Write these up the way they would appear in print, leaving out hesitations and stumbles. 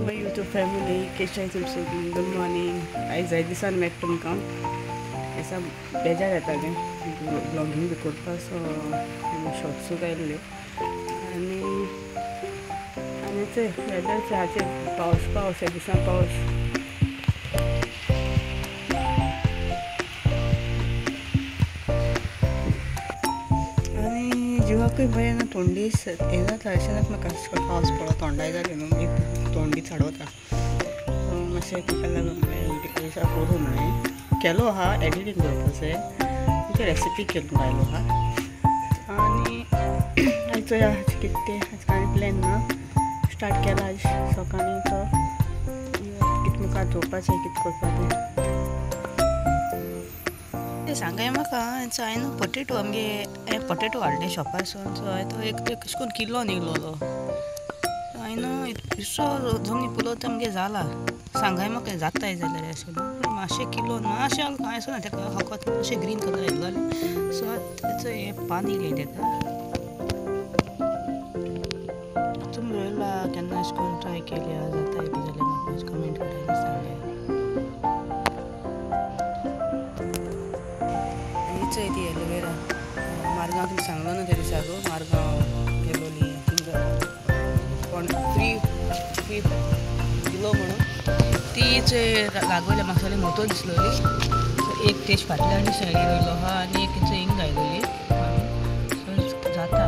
My YouTube family कशें तुमचे good morning. आयज जाय दिसान मेळटा तुमकां. ऐसा बेजार येता गे ब्लॉगिंग बी करपा, सो शॉर्ट्सूय घायल्ल्यो आनी ते वेदर हाचे पावस ह्या दिसान पावस. आनी जिवाकूय बरें ना, थंडी हें जाता अशें जाता म्हाका पावस पडलो थंडाय जाली न्हू, मागीर थंडी चडवता. मातशें ताका लागून पयशा करूं म्हणलें केलो आहा एडिटींग करपाचें, म्हणजे रेसिपी केलो घायलो आहा. आनी आयज चोया कितें तें आयज कांय प्लॅन ना. स्टार्ट केला आयज सकाळीं तो कितें मुखार चोवपाचें कितें करपाचें तें सांगाय म्हाका. हांवें पोटेटो आमगे पोटेटो हाडले शॉपारसून. सो हांवें तो एक अशें करून किलो निघलोलो. हांवें इतसो जमनी पुलोव आमगे जाला. सांगाय म्हाका जाताय जाल्यार अशें मातशें किलो मातशें हांवें ना ताका फकत मातशें ग्रीन कलर येयलोलें. सो तेचो हें पान येयलें ताका. तुमी रोयला केन्ना अशें करून ट्राय केल्या जाताय बी जाल्यार म्हाका कमेंट करायला सांगाय. चोय ती एलोवेरा मारगांव तुमकां सांगलो न्हू त्या दिसाक. मारगांव गेलोली थिंगा फ्री दिलो म्हणून तीच लागवल्या म्हाका सगळें मोटो दिसलोली. एक तेज फाटल्या आनी सायडीन रोयलो आहा आनी एक थंय हिंग घायलोली. सो जाता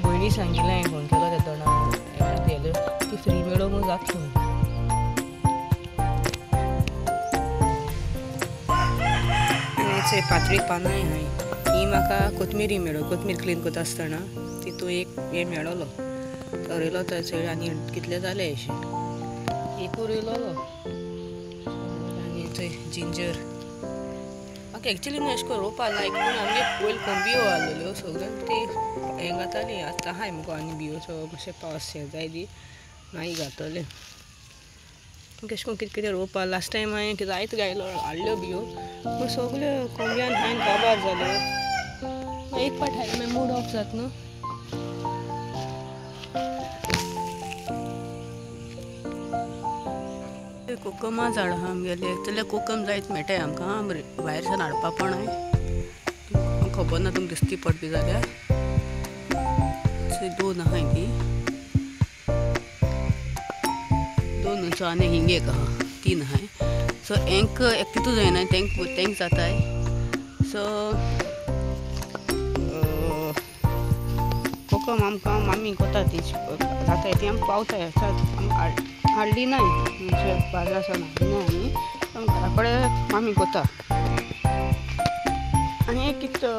भयणी सांगिल्लें हांवें फोन केलो त्या तोंडार ती फ्री मेळो म्हूण जातलो. पातळी पानांय हाय ही म्हाका कोथमिरी मेळ्ळो. कोथमीर क्लीन करता आसतना तितून एक हें मेळ्ळो तो रोयलो थंयसर. आनी कितले जाले अशें एकूय रोयलोलो. आनी थंय जिंजर म्हाका एक्चुली न्हू अशें करून रोवपा लायक, पूण आमगे पयलीं कोण बियो आहलेल्यो सगळ्यो ती हें घाताली. आतां आहाय मुगो आनी बियो. सो मातशें पावस हें जाय दी मागीर घातलें. अशें करून कितें कितें रोवपा. लास्ट टायम हांवें कितें जायत घायलो हाडल्यो बियो, पूण सगल्यो कोंब्यान हायन काबार जाल्यो. एक पाट हायलो मागीर मूड ऑफ जाता न्हू. कोकमा झाड आहा आमगेले. जाल्यार कोकम जायत मेळटाय आमकां भायरच्यान हाडपा पडनाय. खबर ना तुमकां दिसती पडपी जाल्यार. दोन आहाय ती दोन न्हू आनी हिंग एक आहा, तीन आहाय. सो हेंक एकटितू जायना तेंक जाताय. सो कोकम आमकां मामी कोता ती जाताय ती आमकां पावताय. हाडली नाय म्हणजे बाजारासान हाडली नाय आमी, घरा कडेन मामी कोता. आनी एक कितें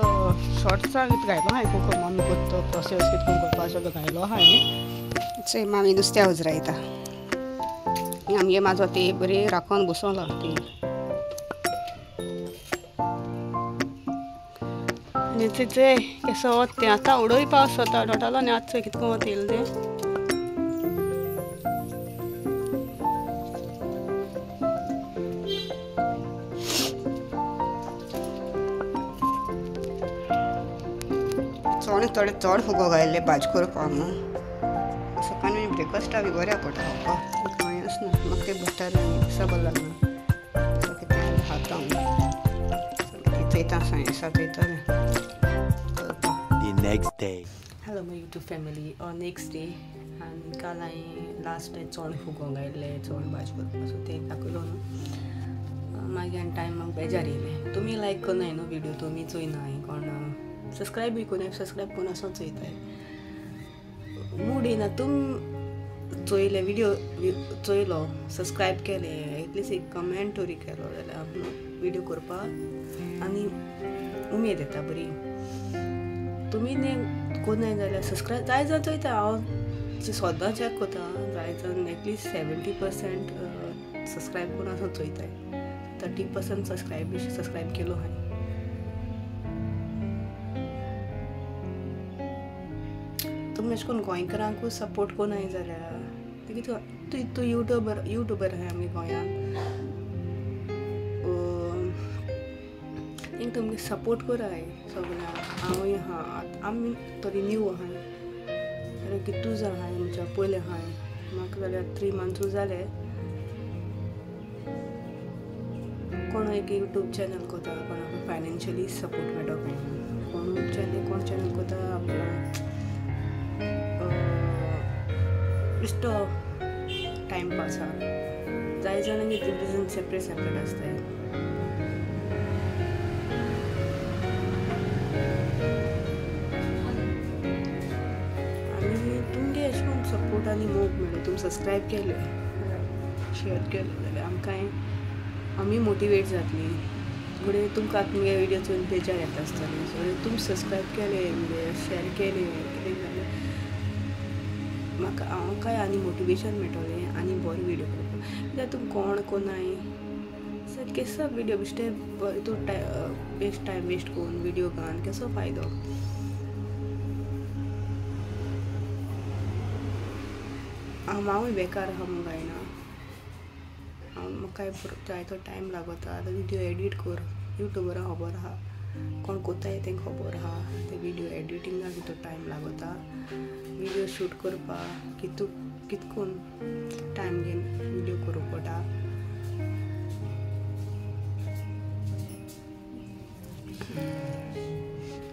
शॉर्ट्सां कितें घायलो आहाय कोकम मामी कोत्ता प्रोसेस कितें करून करपाचो तो घायलो आहाय. चोय मामी नुस्त्या उजरायता. आमगे म्हाजो ती बरी राखोन बसोला ती. आनी तें केसो वता तें आतां उडोय पावस जाता टोटल. आनी आतां कितें करून वता येयलें तें थोडे चड फुगो घायल्ले भाजी करपाक न्हू. सकाळीं ब्रेकफास्टाक बी बऱ्या पडटा खावपाक. कांय आसना म्हाका ते बटर आनी सबल लागना. सो कितें खाता हांव चयता सायन्सा चयतालें. Hello my YouTube family. Next day आनी काल हांवें लास्ट डे चोण फुगो घायल्ले चोण भाजी करपाक. सो तें दाखयलो न्हू. मागीर आनी टायम म्हाका बेजार येयलें. तुमी लायक करनाय न्हू विडियो, तुमी चोयनाय कोण सब्सक्रायब कोनाय. सब्सक्रायब करून असो चोयताय मूड येना. तुम चोयले विडियो चोयलो सब्सक्रायब केले एटलिस्ट एक कमेंट तरी केलो जाल्यार विडियो करपाक आनी उमेद येता बरी. तुमी न्ही कोनाय जाल्यार सब्सक्रायब जाय जाल्यार चोयता. हांव सद्दां चॅक कोता जाय जाल्यार एटलिस्ट 70% सब्सक्रायब करून असो चोयताय. 30% सब्सक्रायब केलो हांवें. तुमी अशें करून गोंयकारांकूय सपोर्ट कोनाय जाल्यार तूं युट्यूबर आहाय आमगे गोंयांत. तेंक तुमगे सपोर्ट कराय सगळ्यांक हांवूय आहा आमी तरी न्यू आहाय जाल्यार कितूज आहाय आमच्या पयले आहाय म्हाका जाल्यार 3 months जाले कोण एक यूट्यूब चॅनल करता कोणाक फायनान्शियली सपोर्ट मेळटा कोण चॅनल करता आपल्या बेश्टो टायमपास आहा जाय जाणांगे रिजन सेपरेट आसताय आनी तुमगे अशें करून सपोर्ट आनी मोग मेळ्ळे तुमी सबस्क्रायब केले शेअर केले जाल्यार आमकांय आमी मोटिवेट जातली फुडें तुमकां तुमगे विडियो चोवन बेजार येता आसतली सो तुमी सबस्क्रायब केले म्हणजे शेअर केले कितें जालें म्हाका हांवकांय आनी मोटिवेशन मेळटलें आनी बरो विडियो करपाक कित्याक तुमी कोण कोनाय सर केसो विडियो बेश्टे तूं बेस्ट टायम वेस्ट करून विडियो घालन केसो फायदो हांवूय बेकार आहा म्हूण गायना म्हाका जाय तो टायम लागता आतां विडियो एडीट कर यूट्यूबरा खबर आहा कोण कोत्ताय तेंका खबर आहा ते विडियो एडिटींगाक कितलो टायम लागता विडियो शूट करपाक कितकून टायम घेवन विडियो करूंक पडटा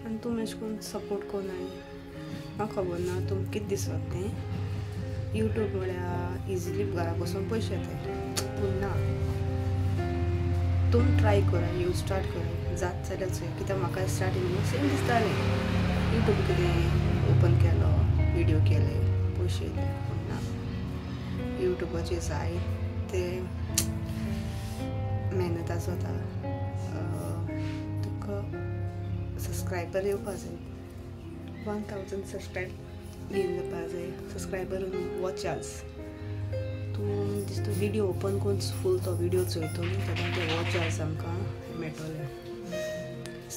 आनी तुमी अशें करून सपोर्ट कोनाय म्हाका खबर ना तुमकां कितें दिसता तें यूट्यूब म्हळ्यार इजिली घरा बसून पयशे येताय पूण ना तुमी ट्राय करा यू स्टार्ट करा जात जाल्यार चोय कित्याक म्हाका स्टार्टींग सेम दिसतालें यूट्यूब कितें ओपन केलो विडियो केले पयशे येले पूण ना यूट्यूबाचेर जाय ते मेहनत आसता तुका सबस्क्रायबर येवपा जाय 1000 सबस्क्रायब घेवन जावपा जाय सबस्क्रायबर वॉचार्स तूं दिसता विडियो ओपन करून फूल तो विडियो चोयतो न्ही तेन्ना ते वॉचार्स आमकां मेळटले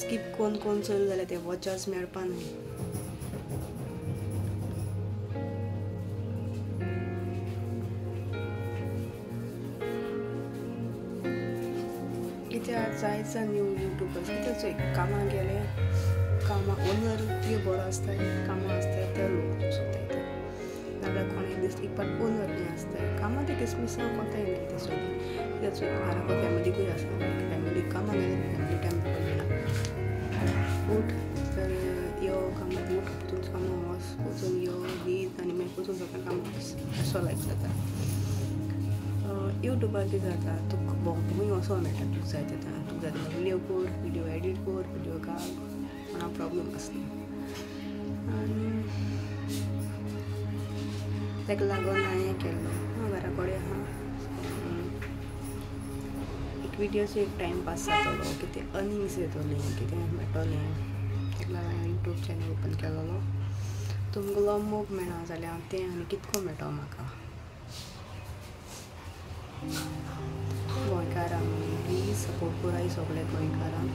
स्कीप कोण चोयले जाल्यार ते वॉचार्स मेळपा न्ही कित्याक जायचा न्यू यूट्यूबर्स कित्याक चोय कामां गेले कामां ओनर बी बरो आसता कामां आसताय ते लोक सोदताय नाजाल्यार कोण एक दीस एक पाट ओनर बी आसताय कामां ते किसमिसां कोताय न्ही ते सोदी कित्याक चोय घराक फॅमिलीकूय आसता फॅमिली कामां गेले फॅमिली टायम मेळना उठ तर यो कामाक उठ तुमचो कामां वच वचून यो न्हीद आनी मागीर वचून सकाळ कामां वच असो लायफ जाता यूट्यूबार कितें जाता तुका भोंवतोय वचो मेळटा तुका जाय तेन्ना तुका जाय तेन्ना विडियो कर विडियो एडीट कर विडियो घाल कोणा प्रॉब्लम आसना आनी ताका लागून हांवें केल्लो घरा कडेन आहा एक विडियोचो एक टायम पास जातलो कितें अर्निंग्स येतली कितें मेळटलें ताका लागून हांवें यूट्यूब चॅनल ओपन केलेलो तुमगेलो मोग मेळना जाल्यार तें आनी कितको मेळटलो म्हाका गोंयकारांक प्लीज सपोर्ट कराय सगळे गोंयकारांक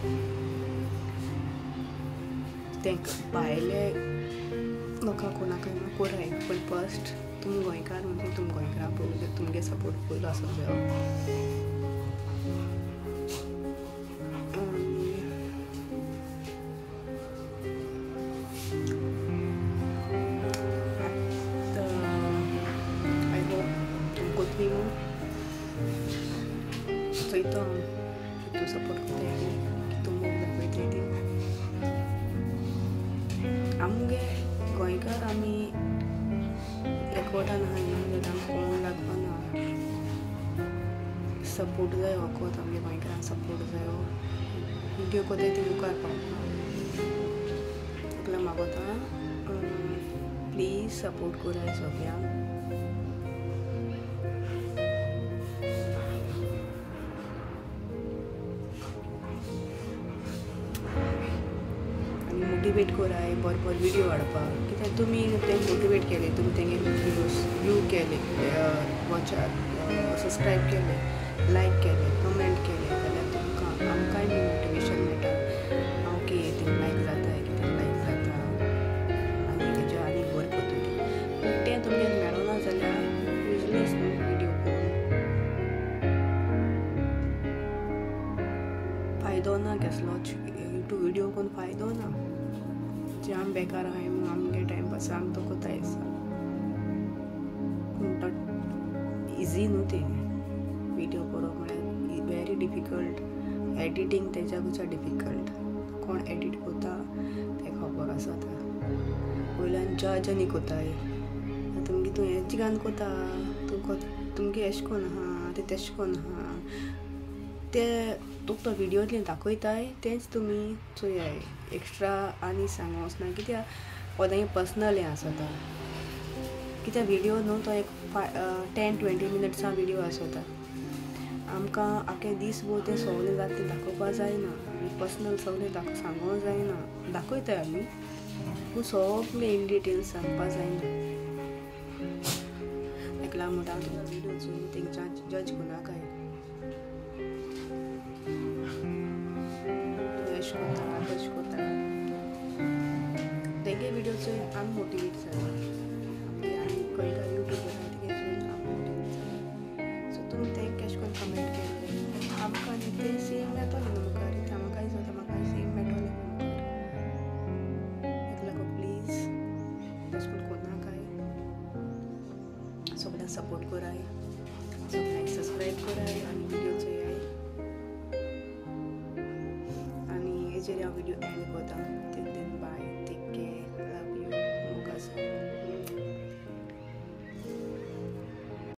तांकां भायले लोकांक कोणाक कराय पूण फस्ट तुमी गोंयकार म्हणजे तुमी गोंयकारां पळोवन तुमगे सपोर्ट पयलो आसूंक जायो आय होप तुमकां चोयतो तूं सपोर्ट करताय ती तूं मोग दाखयताय ती आमगे गोंयकार आमी एकवटान आहाय जाल्यार आमकां कोण लागपाना सपोर्ट जाय वखद आमगे गोंयकारांक सपोर्ट जायो विडियो कोताय ती मुखार पावना ताका मागोता प्लीज सपोर्ट कराय सगळ्यांक मोटिवेट कराय बरो विडियो हाडपाक कित्याक तुमी तें मोटिवेट केले तुमी तेंगे विडियोज व्यू केले वॉचार सबस्क्रायब केले लायक केले कमेंट केले जाल्यार तुमकां आमकांय बी मोटिवेशन मेळटा ओके तें लायक जाता कितें लायक जाता आनी तेज्या आनी बरें करतली पूण तें तुमगेर मेळना जाल्यार युजलेस न्हू विडियो करून फायदो ना केसो कसलोच यूट्यूब व्हिडिओ कोण फायदो ना. जे आम बेकार आहाय मग आमगे टायमपास आम तो कोताय पूण तो इजी न्हू ते व्हिडिओ करप म्हळ्यार व्हेरी डिफिकल्ट. एडिटींग तेच्याकूच डिफिकल्ट. कोण एडिट कोता ते खबर आसता. वयल्यान जज आनी कोताय तुमगे तूं हेच गान कोता तुमगे एश कोन आहा ते तेश कोन आहा ते तुका तो व्हिडिओतले दाखयताय तेच तुमी चोयाय. एक्स्ट्रा आनी सांगो वचना कित्याक कोणागे पर्सनल हें आसता. कित्याक व्हिडिओ न्हू तो एक 10-20 मिनट्सां व्हिडिओ आसता. आमकां आखे दीस भर तें सगळें जाता तें दाखोवपा जायना. पर्सनल सगळें सांगो जायना. दाखयताय आमी पूण सगळें इन डिटेल्स सांगपा जायना. ताका लागून म्हणटा हांव तुका व्हिडिओ चोयन तेंच्या जज कोनाकाय. एश कोता तश कोता तेगे व्हिडिओ चोयन आमी मोटिवेट जाता. आनी खंय काय यूट्यूबर आहा तेगे चोयन आमी मोटिवेट जाता. सो तुमी तें केश कोन कमेंट केलें आमकां न्ही तें सेम मेळटलें न्हू मुखार. म्हाका दिसता म्हाका सेम मेळटलें मुखार. ताका लागून प्लीज तशें करून कोनाकाय. सगळ्यांक सपोर्ट कराय. सगळ्यांक सब्सक्रायब कराय आनी व्हिडिओ चोयाय. आनी हेजेर हांव व्हिडिओ एंड कोता. Bye. Take care. Love you.